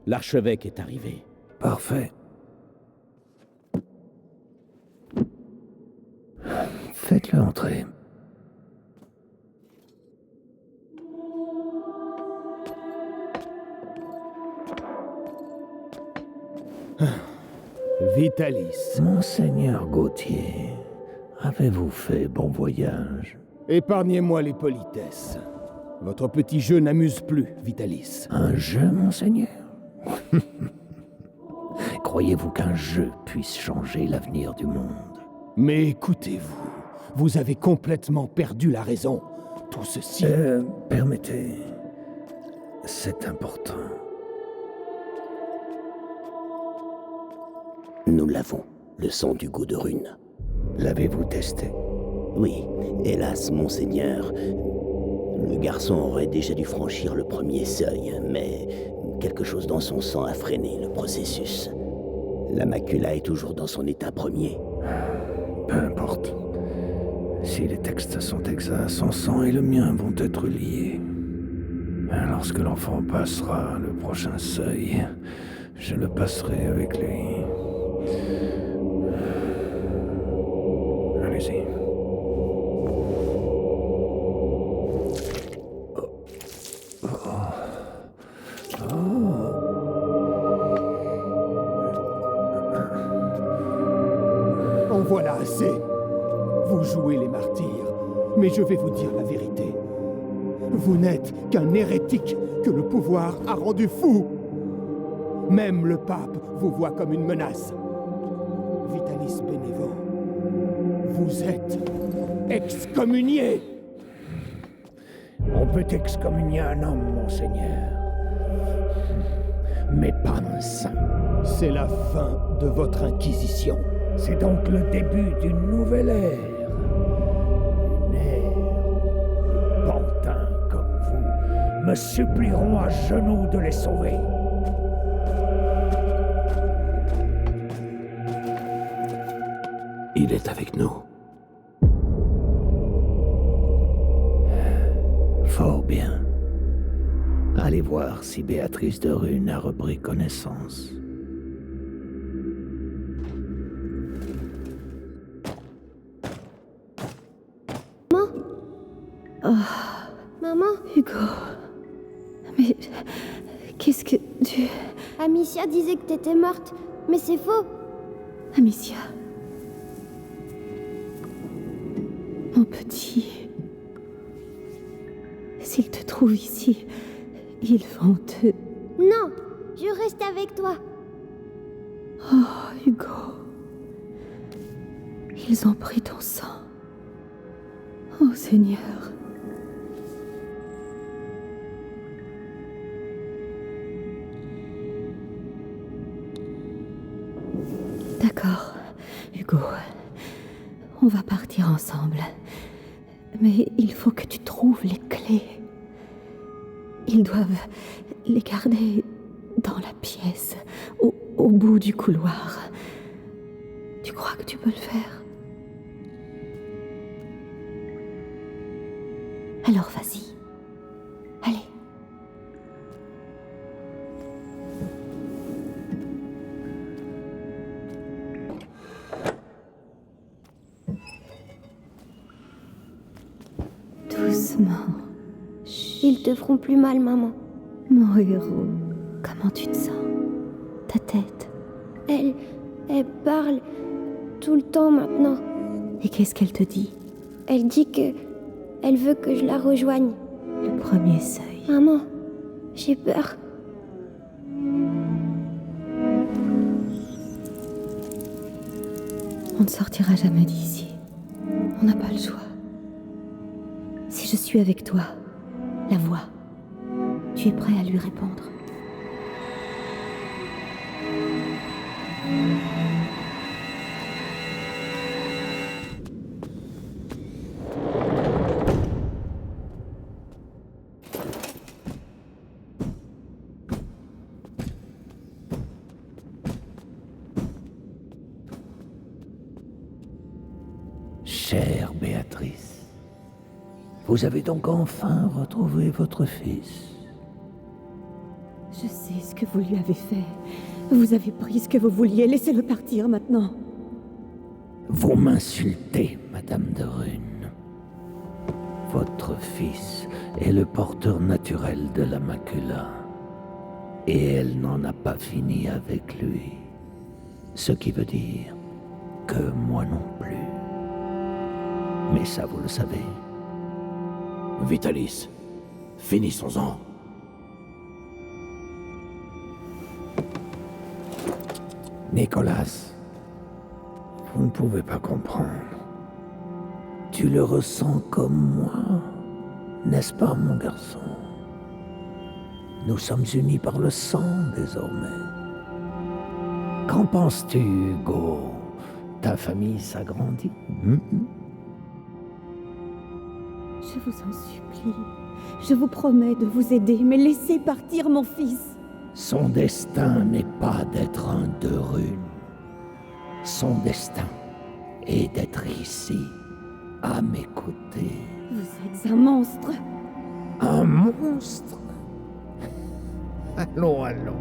H: l'archevêque est arrivé.
D: Parfait. Faites-le entrer.
I: Vitalis.
D: Monseigneur Gauthier, avez-vous fait bon voyage?
I: Épargnez-moi les politesses. Votre petit jeu n'amuse plus, Vitalis.
D: Un jeu, monseigneur? Croyez-vous qu'un jeu puisse changer l'avenir du monde?
I: Mais écoutez-vous, vous avez complètement perdu la raison. Tout ceci...
D: Permettez... C'est important.
L: Nous l'avons, le sang du goût de rune.
D: L'avez-vous testé?
L: Oui, hélas, monseigneur. Le garçon aurait déjà dû franchir le premier seuil, mais quelque chose dans son sang a freiné le processus. La macula est toujours dans son état premier.
D: Peu importe. Si les textes sont exacts, son sang et le mien vont être liés. Lorsque l'enfant passera le prochain seuil, je le passerai avec lui. Allez-y.
M: En voilà assez. Vous jouez les martyrs, mais je vais vous dire la vérité. Vous n'êtes qu'un hérétique que le pouvoir a rendu fou. Même le pape vous voit comme une menace. Vitalis Bénévent, vous êtes excommunié.
D: On peut excommunier un homme, monseigneur, mais pas un saint.
M: C'est la fin de votre inquisition.
D: C'est donc le début d'une nouvelle ère. Une ère où les pantins comme vous me supplieront à genoux de les sauver. Il est avec nous. Fort bien. Allez voir si Béatrice de Rune a repris connaissance.
E: Maman?
N: Hugo. Mais qu'est-ce que tu...
E: Amicia disait que t'étais morte, mais c'est faux.
N: Amicia. Mon petit. S'ils te trouvent ici, ils vont te...
E: Non, je reste avec toi.
N: Oh, Hugo. Ils ont pris ton sang. Oh, Seigneur. D'accord, Hugo. On va partir ensemble. Mais il faut que tu trouves les clés. Ils doivent les garder dans la pièce, au bout du couloir. Tu crois que tu peux le faire? Alors vas-y. Allez. Doucement.
E: Ils te feront plus mal, maman.
N: Mon héros, comment tu te sens? Ta tête?
E: Elle parle tout le temps maintenant.
N: Et qu'est-ce qu'elle te dit?
E: Elle dit que elle veut que je la rejoigne.
N: Le premier seuil.
E: Maman, j'ai peur.
N: On ne sortira jamais d'ici. On n'a pas le choix. Si je suis avec toi, la voix, tu es prêt à lui répondre?
D: Chère Béatrice, vous avez donc enfin retrouvé votre fils.
N: Je sais ce que vous lui avez fait. Vous avez pris ce que vous vouliez. Laissez-le partir maintenant.
D: Vous m'insultez, Madame de Rune. Votre fils est le porteur naturel de la macula. Et elle n'en a pas fini avec lui. Ce qui veut dire que moi non plus. Mais ça, vous le savez.
L: Vitalis, finissons-en.
D: Nicolas, vous ne pouvez pas comprendre. Tu le ressens comme moi, n'est-ce pas, mon garçon? Nous sommes unis par le sang, désormais. Qu'en penses-tu, Hugo? Ta famille s'agrandit?
N: Je vous en supplie. Je vous promets de vous aider, mais laissez partir mon fils.
D: Son destin n'est pas d'être un de Rune. Son destin est d'être ici, à mes côtés.
N: Vous êtes un monstre.
D: Un monstre?
L: Allons, allons.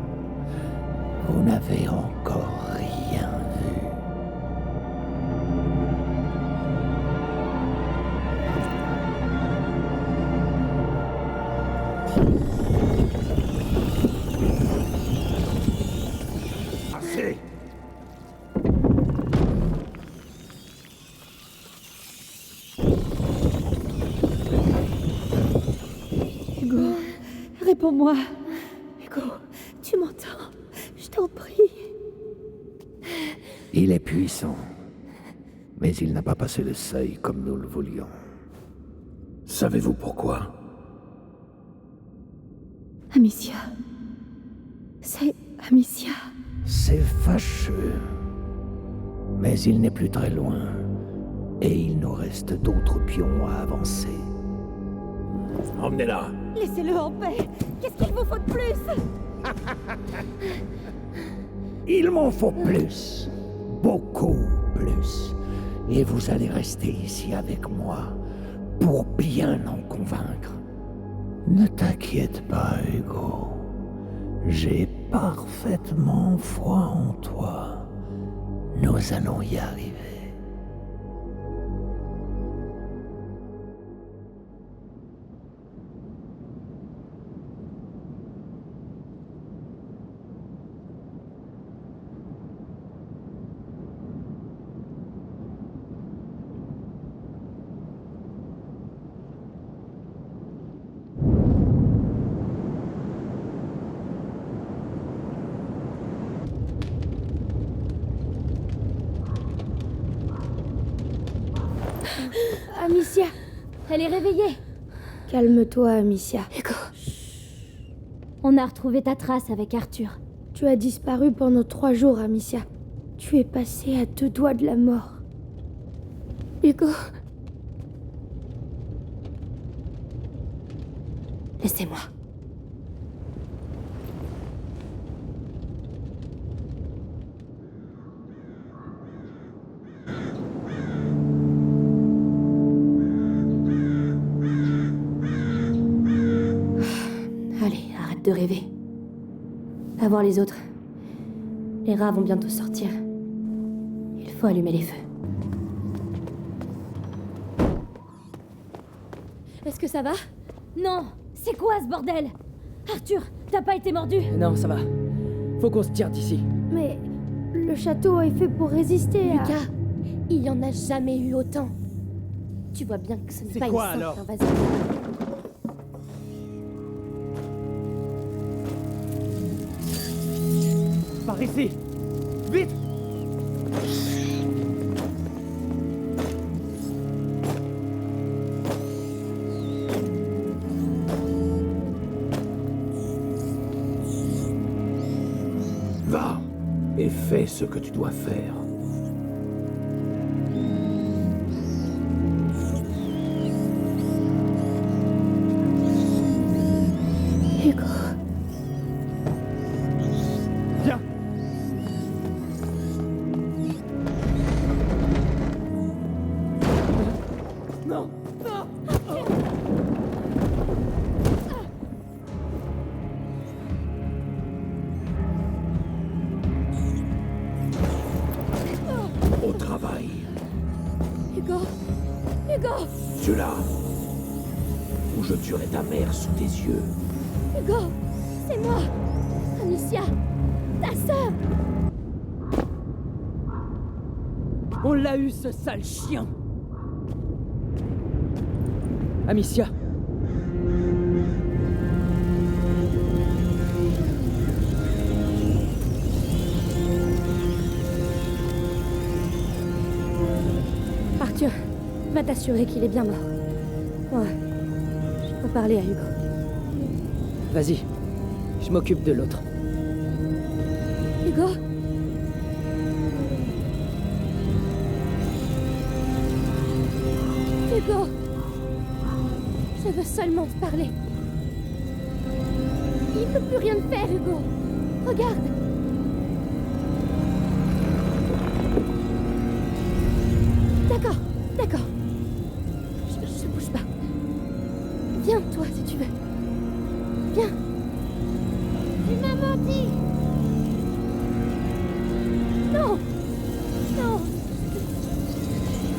L: Vous n'avez encore rien vu.
M: Assez.
N: Hugo, réponds-moi. Hugo, tu m'entends? Je t'en prie.
L: Il est puissant, mais il n'a pas passé le seuil comme nous le voulions. Savez-vous pourquoi?
N: Amicia. C'est Amicia.
L: C'est fâcheux. Mais il n'est plus très loin. Et il nous reste d'autres pions à avancer.
M: Emmenez-la.
N: Laissez-le en paix. Qu'est-ce qu'il vous faut de plus?
L: Il m'en faut plus. Beaucoup plus. Et vous allez rester ici avec moi pour bien en convaincre. Ne t'inquiète pas, Hugo. J'ai parfaitement foi en toi. Nous allons y arriver.
E: Amicia!
C: Elle est réveillée.
E: Calme-toi, Amicia.
C: Hugo. On a retrouvé ta trace avec Arthur.
E: Tu as disparu pendant 3 jours, Amicia. Tu es passée à 2 doigts de la mort.
B: Hugo. Laissez-moi. Allez, arrête de rêver. Va voir les autres. Les rats vont bientôt sortir. Il faut allumer les feux. Est-ce que ça va?
C: Non! C'est quoi ce bordel? Arthur, t'as pas été mordu?
J: Non, ça va. Faut qu'on se tire d'ici.
E: Mais le château est fait pour résister à...
B: Lucas, il y en a jamais eu autant. Tu vois bien que ce n'est pas une simple invasion.
K: Par ici! Vite!
L: Va et fais ce que tu dois faire.
E: Hugo.
K: Viens!
J: Non!
L: Au travail.
B: Hugo! Hugo!
L: Tu l'as. Ou je tuerai ta mère sous tes yeux.
B: Hugo! C'est moi! Amicia! Ta sœur!
J: On l'a eu, ce sale chien! Amicia!
B: Arthur, va t'assurer qu'il est bien mort. Ouais. Je peux parler à Hugo.
J: Vas-y, je m'occupe de l'autre.
B: Hugo? Hugo! Je veux seulement te parler. Il peut plus rien te faire, Hugo. Regarde. D'accord, d'accord. Je bouge pas. Viens, toi, si tu veux. Viens.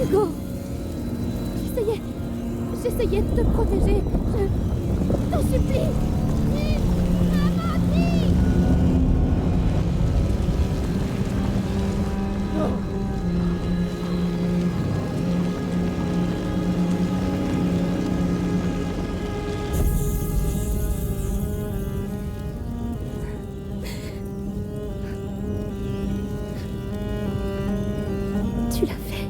B: Hugo! J'essayais de te protéger. Je t'en supplie! Il m'a menti! Tu l'as fait.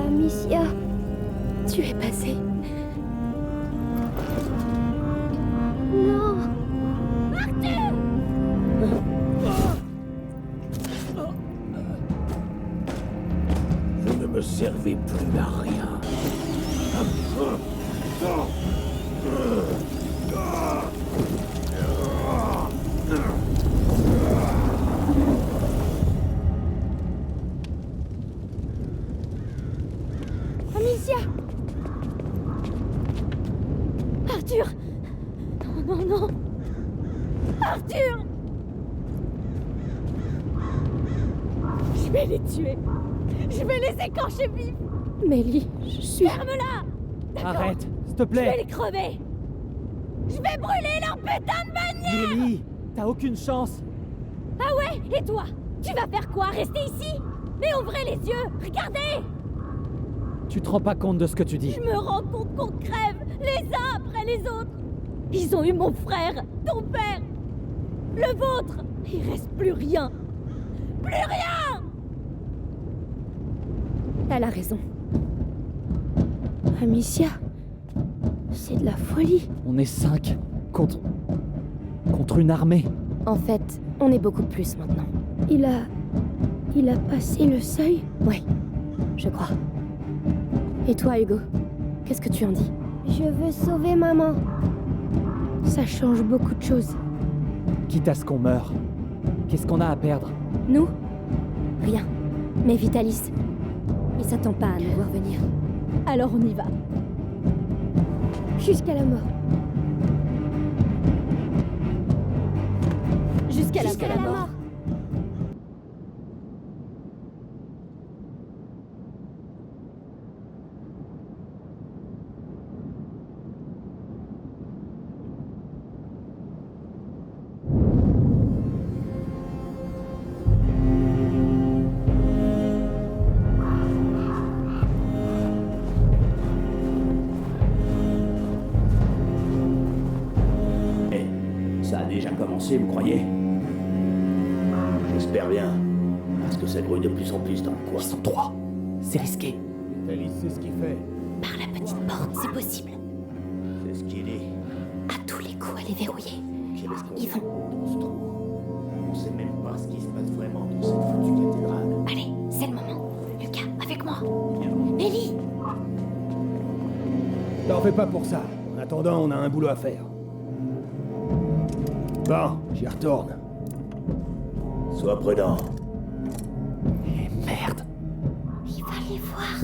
E: Amicia,
B: Tu es passé.
E: non!
B: Arthur!
D: Vous ne me servez plus à rien.
B: Amicia! Arthur! Non, non, non! Arthur! Je vais les tuer! Je vais les écorcher vifs! Mélie, je suis... Ferme-la! D'accord.
K: Arrête, s'il te
B: Je vais
K: plaît.
B: les crever! Je vais brûler leur putain de bannière!
K: Mélie, t'as aucune chance.
B: Ah ouais? Et toi? Tu vas faire quoi? Rester ici? Mais ouvrez les yeux! Regardez!
K: Tu te rends pas compte de ce que tu dis.
B: Je me rends compte qu'on crève les uns après les autres. Ils ont eu mon frère, ton père, le vôtre. Il reste plus rien. Plus rien! Elle a raison.
E: Amicia, c'est de la folie.
K: On est 5 contre une armée.
B: En fait, on est beaucoup plus maintenant.
E: Il a passé le seuil?
B: Oui, je crois. Et toi, Hugo? Qu'est-ce que tu en dis?
E: Je veux sauver maman. Ça change beaucoup de choses.
K: Quitte à ce qu'on meure. Qu'est-ce qu'on a à perdre?
B: Nous? Rien. Mais Vitalis, il s'attend pas à nous voir venir.
C: Alors on y va.
E: Jusqu'à la mort.
B: Jusqu'à la mort.
L: Ça a déjà commencé, vous croyez? J'espère bien. Parce que ça grouille de plus en plus dans le coin.
K: Ils sont 3. C'est risqué.
F: Vitalis sait ce qu'il fait.
B: Par la petite porte, c'est possible.
L: C'est ce qu'il dit.
B: À tous les coups, elle est verrouillée.
L: Qu'est-ce qu'on
B: Ils vont.
L: dans ce trou? On sait même pas ce qui se passe vraiment dans cette foutue cathédrale.
B: Allez, c'est le moment. Lucas, avec moi. Mélie!
F: T'en fais pas pour ça. En attendant, on a un boulot à faire. Bon, j'y retourne.
L: Sois prudent.
K: Et merde.
B: Il va les voir.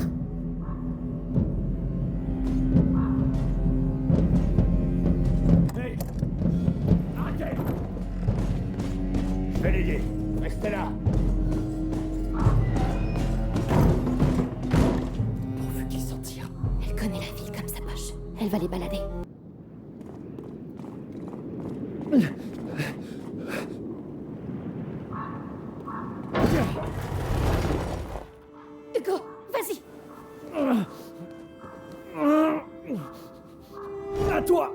F: Hey! Arrêtez! Je vais l'aider. Restez là.
K: Pourvu qu'ils s'en tirent.
B: Elle connaît la ville comme sa poche. Elle va les balader. Hugo, vas-y!
F: À toi!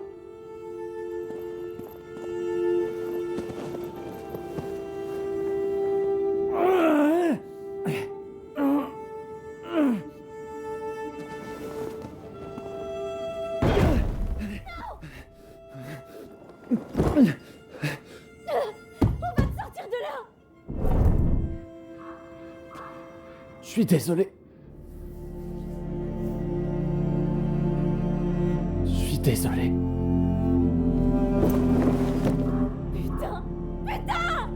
B: On va te sortir de là!
K: Je suis désolé. Je suis désolé.
B: Putain! Putain!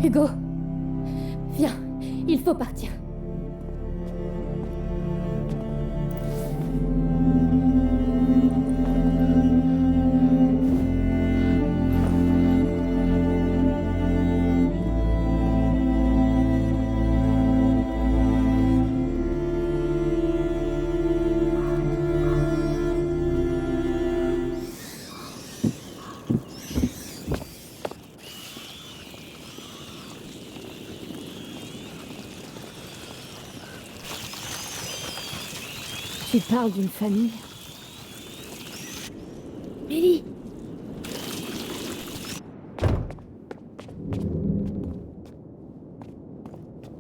B: Hugo, viens, il faut partir.
C: Tu parles d'une famille?
E: Mélie!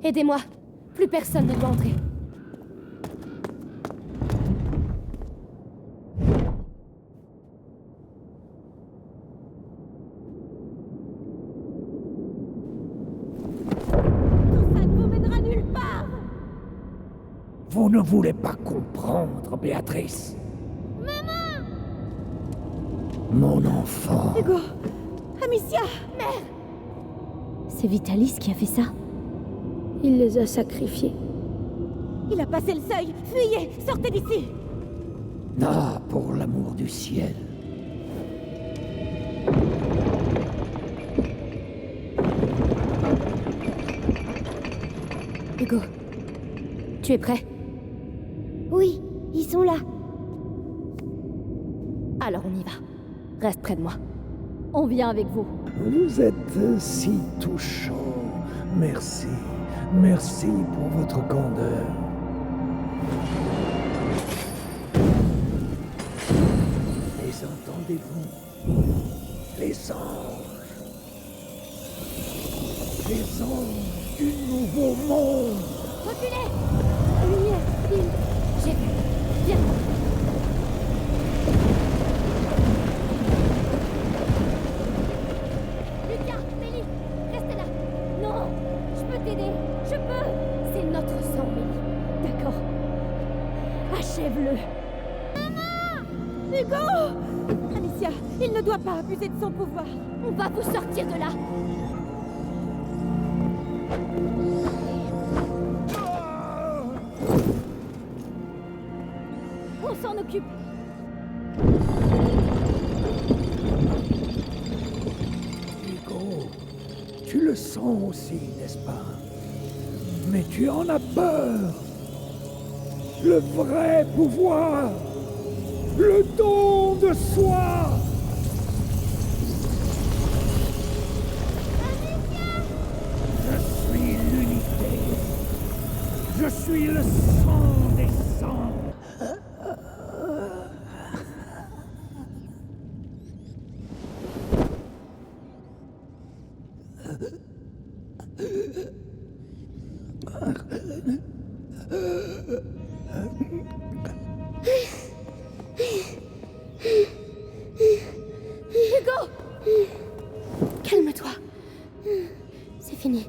E: Aidez-moi! Plus personne ne doit entrer.
B: Tout ça ne vous mènera nulle part!
D: Vous ne voulez pas comprendre, Béatrice.
B: Maman!
D: Mon enfant.
B: Hugo! Amicia! Mère!
C: C'est Vitalis qui a fait ça?
E: Il les a sacrifiés.
B: Il a passé le seuil! Fuyez! Sortez d'ici!
D: Ah, pour l'amour du ciel.
E: Hugo, tu es prêt?
B: Oui, ils sont là.
E: Alors on y va. Reste près de moi.
C: On vient avec vous.
D: Vous êtes si touchant. Merci. Merci pour votre candeur. Les entendez-vous? Les anges. Les anges du nouveau monde.
B: Reculez!
E: La lumière, il... J'ai vu. Viens.
B: Lucas, Mélie, restez là. Non, je peux t'aider. Je peux.
E: C'est notre sang, Mélie.
C: D'accord. Achève-le.
B: Hugo! Amicia, il ne doit pas abuser de son pouvoir.
E: On va vous sortir de là.
C: On s'en occupe.
D: Hugo, tu le sens aussi, n'est-ce pas? Mais tu en as peur. Le vrai pouvoir. Le don de soi. Je suis l'unité. Je suis le sang des sangs.
E: Hugo! Calme-toi. C'est fini.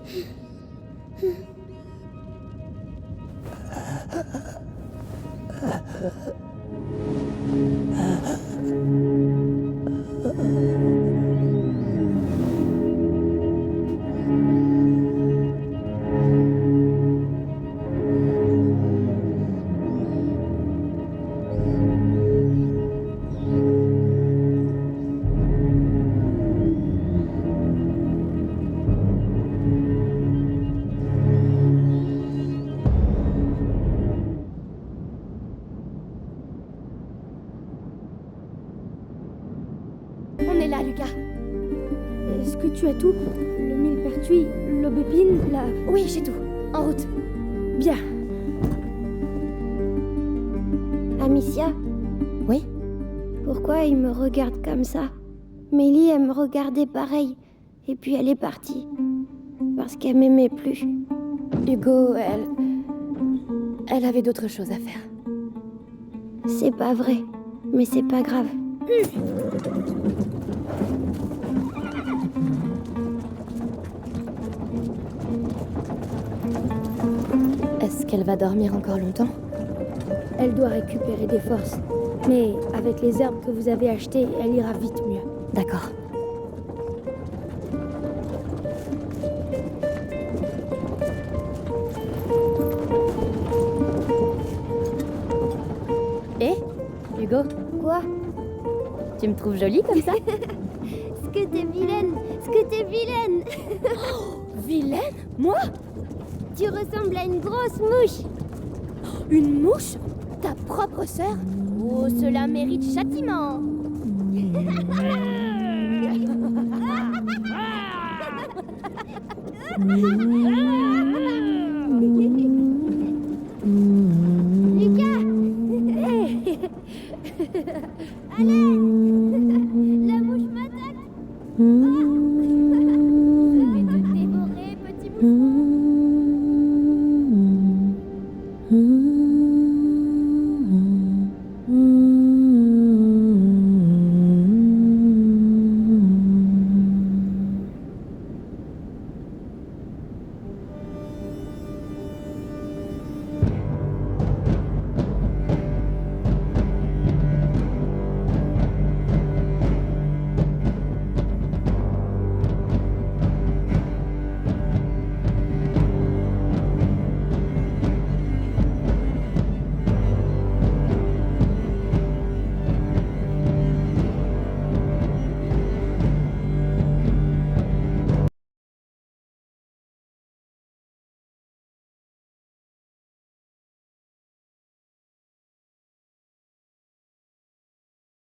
E: On est là, Lucas. Est-ce que tu as tout? Le millepertuis, l'aubépine, la...
B: Oui, j'ai tout. En route.
E: Bien.
O: Amicia?
B: Oui?
O: Pourquoi il me regarde comme ça? Mélie, elle me regardait pareil. Et puis elle est partie. Parce qu'elle m'aimait plus.
B: Hugo, elle avait d'autres choses à faire.
O: C'est pas vrai. Mais c'est pas grave.
B: Est-ce qu'elle va dormir encore longtemps?
E: Elle doit récupérer des forces. Mais avec les herbes que vous avez achetées, elle ira vite mieux.
B: D'accord. Eh, Hugo?
O: Quoi?
B: Tu me trouves jolie comme ça?
O: Ce que t'es vilaine! Ce que t'es vilaine!
B: Vilaine? Moi?
O: Tu ressembles à une grosse mouche!
B: Une mouche? Ta propre sœur? Oh, cela mérite châtiment!
O: Lucas!
N: Mm-hmm.